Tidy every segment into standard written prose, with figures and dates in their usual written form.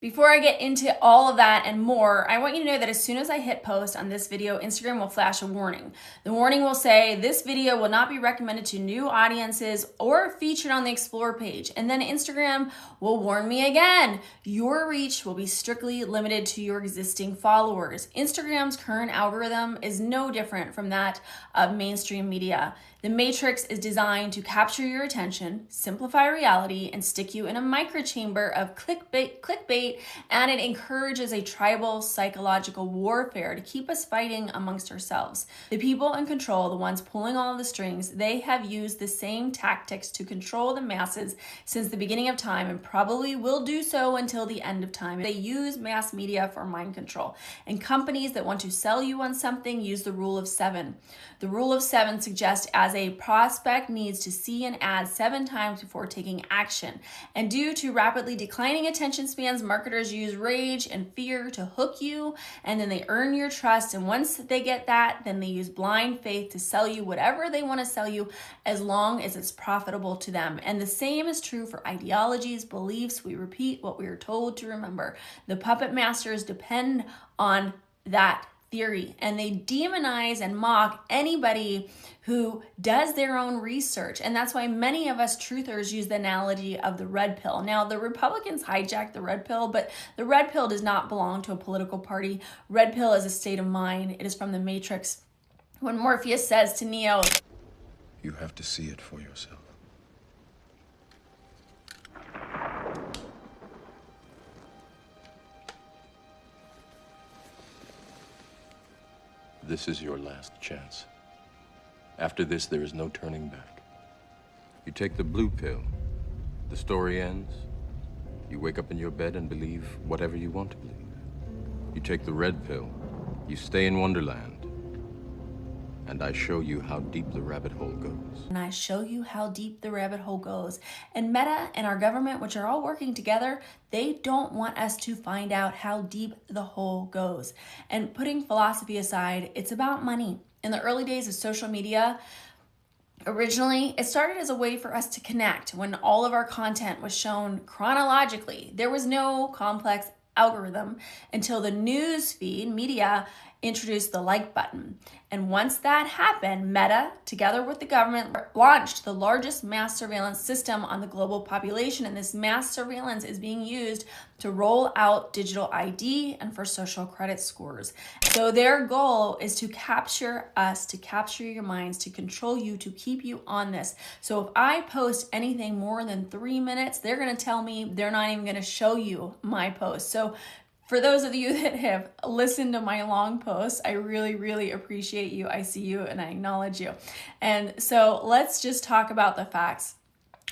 Before I get into all of that and more, I want you to know that as soon as I hit post on this video, Instagram will flash a warning. The warning will say, this video will not be recommended to new audiences or featured on the Explore page. And then Instagram will warn me again, your reach will be strictly limited to your existing followers. Instagram's current algorithm is no different from that of mainstream media. The Matrix is designed to capture your attention, simplify reality, and stick you in a microchamber of clickbait, and it encourages a tribal psychological warfare to keep us fighting amongst ourselves. The people in control, the ones pulling all of the strings, they have used the same tactics to control the masses since the beginning of time and probably will do so until the end of time. They use mass media for mind control. And companies that want to sell you on something use the rule of 7. The rule of 7 suggests as a prospect needs to see an ad 7 times before taking action. And due to rapidly declining attention spans, marketers use rage and fear to hook you, and then they earn your trust. And once they get that, then they use blind faith to sell you whatever they want to sell you as long as it's profitable to them. And the same is true for ideologies, beliefs. We repeat what we are told to remember. The puppet masters depend on that theory, and they demonize and mock anybody who does their own research. And that's why many of us truthers use the analogy of the red pill. Now, the Republicans hijacked the red pill, but the red pill does not belong to a political party. Red pill is a state of mind. It is from the Matrix. When Morpheus says to Neo, you have to see it for yourself. This is your last chance. After this, there is no turning back. You take the blue pill, the story ends. You wake up in your bed and believe whatever you want to believe. You take the red pill, you stay in Wonderland, and I show you how deep the rabbit hole goes. And I show you how deep the rabbit hole goes. And Meta and our government, which are all working together, they don't want us to find out how deep the hole goes. And putting philosophy aside, it's about money. In the early days of social media, originally, it started as a way for us to connect when all of our content was shown chronologically. There was no complex algorithm until the news feed media introduced the like button. And once that happened, Meta, together with the government, launched the largest mass surveillance system on the global population. And this mass surveillance is being used to roll out digital ID and for social credit scores. So their goal is to capture us, to capture your minds, to control you, to keep you on this. So if I post anything more than 3 minutes, they're going to tell me they're not even going to show you my post. So for those of you that have listened to my long posts, I really, really appreciate you. I see you and I acknowledge you. And so let's just talk about the facts.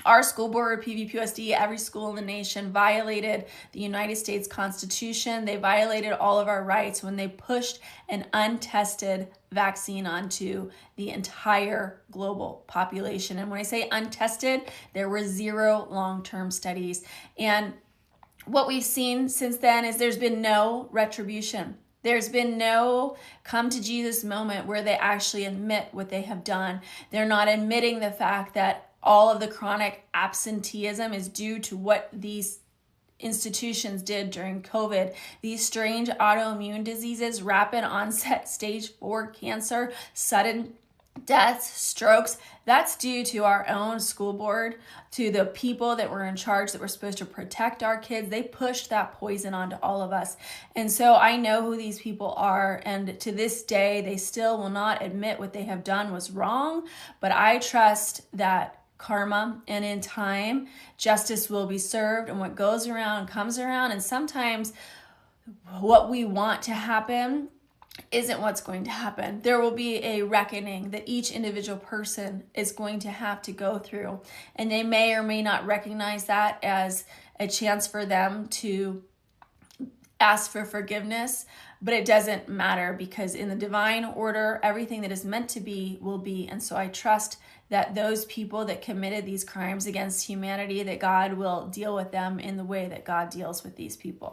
Our school board, PVPUSD, every school in the nation violated the United States Constitution. They violated all of our rights when they pushed an untested vaccine onto the entire global population. And when I say untested, there were 0 long-term studies. And what we've seen since then is there's been no retribution. There's been no come to Jesus moment where they actually admit what they have done. They're not admitting the fact that all of the chronic absenteeism is due to what these institutions did during COVID. These strange autoimmune diseases, rapid onset stage 4 cancer, sudden deaths, strokes, that's due to our own school board, to the people that were in charge that were supposed to protect our kids. They pushed that poison onto all of us. And so I know who these people are, and to this day, they still will not admit what they have done was wrong, but I trust that karma and in time, justice will be served, and what goes around comes around, and sometimes what we want to happen isn't what's going to happen. There will be a reckoning that each individual person is going to have to go through, and they may or may not recognize that as a chance for them to ask for forgiveness, but it doesn't matter because in the divine order, everything that is meant to be will be. And so I trust that those people that committed these crimes against humanity, that God will deal with them in the way that God deals with these people.